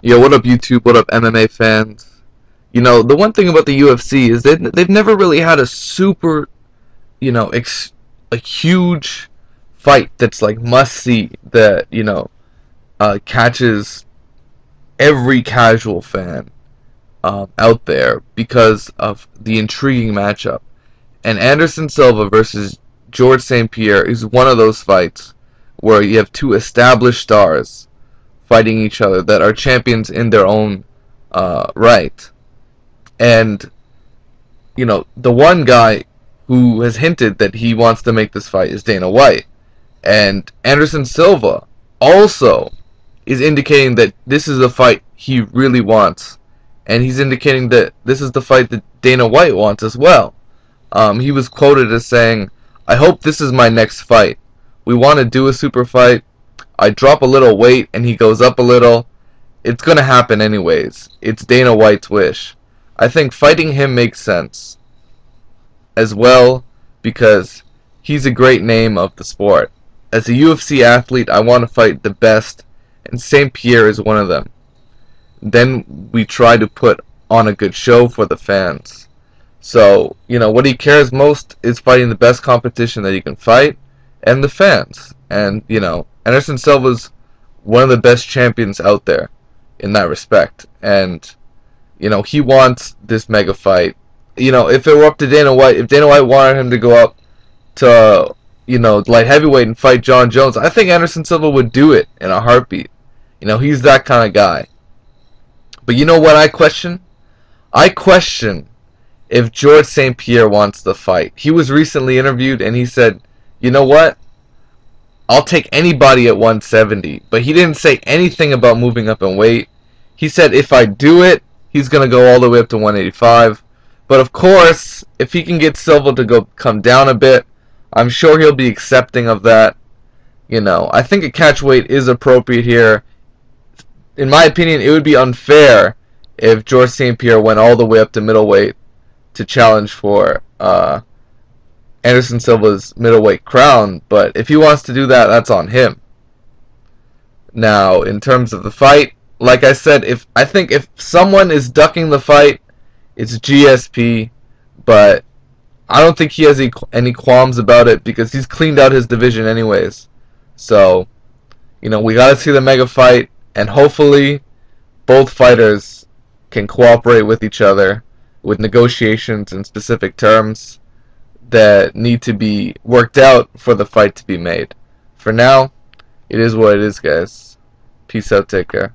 Yo, what up YouTube? What up MMA fans? You know, the one thing about the UFC is they've never really had a super, a huge fight that's like must see that, catches every casual fan out there because of the intriguing matchup. And Anderson Silva versus George St. Pierre is one of those fights where you have two established stars fighting each other that are champions in their own right. And, the one guy who has hinted that he wants to make this fight is Dana White. And Anderson Silva also is indicating that this is a fight he really wants. And he's indicating that this is the fight that Dana White wants as well. He was quoted as saying, "I hope this is my next fight. We want to do a super fight. I drop a little weight and he goes up a little. It's going to happen anyways. It's Dana White's wish." I think fighting him makes sense as well because he's a great name of the sport. As a UFC athlete, I want to fight the best, and St. Pierre is one of them. Then we try to put on a good show for the fans. So, what he cares most is fighting the best competition that he can fight and the fans. And, Anderson Silva's one of the best champions out there in that respect. And, he wants this mega fight. If it were up to Dana White, if Dana White wanted him to go up to, light heavyweight and fight John Jones, I think Anderson Silva would do it in a heartbeat. He's that kind of guy. But you know what I question? I question if George St. Pierre wants the fight. He was recently interviewed and he said, "You know what? I'll take anybody at 170. But he didn't say anything about moving up in weight. He said if I do it, he's going to go all the way up to 185. But of course, if he can get Silva to come down a bit, I'm sure he'll be accepting of that. I think a catch weight is appropriate here. In my opinion, it would be unfair if George St. Pierre went all the way up to middleweight to challenge for Anderson Silva's middleweight crown, but if he wants to do that, that's on him. Now, in terms of the fight, like I said, I think if someone is ducking the fight, it's GSP, but I don't think he has any qualms about it because he's cleaned out his division anyways. So, we gotta see the mega fight, and hopefully both fighters can cooperate with each other with negotiations and specific terms that need to be worked out for the fight to be made. For now, it is what it is, guys. Peace out, take care.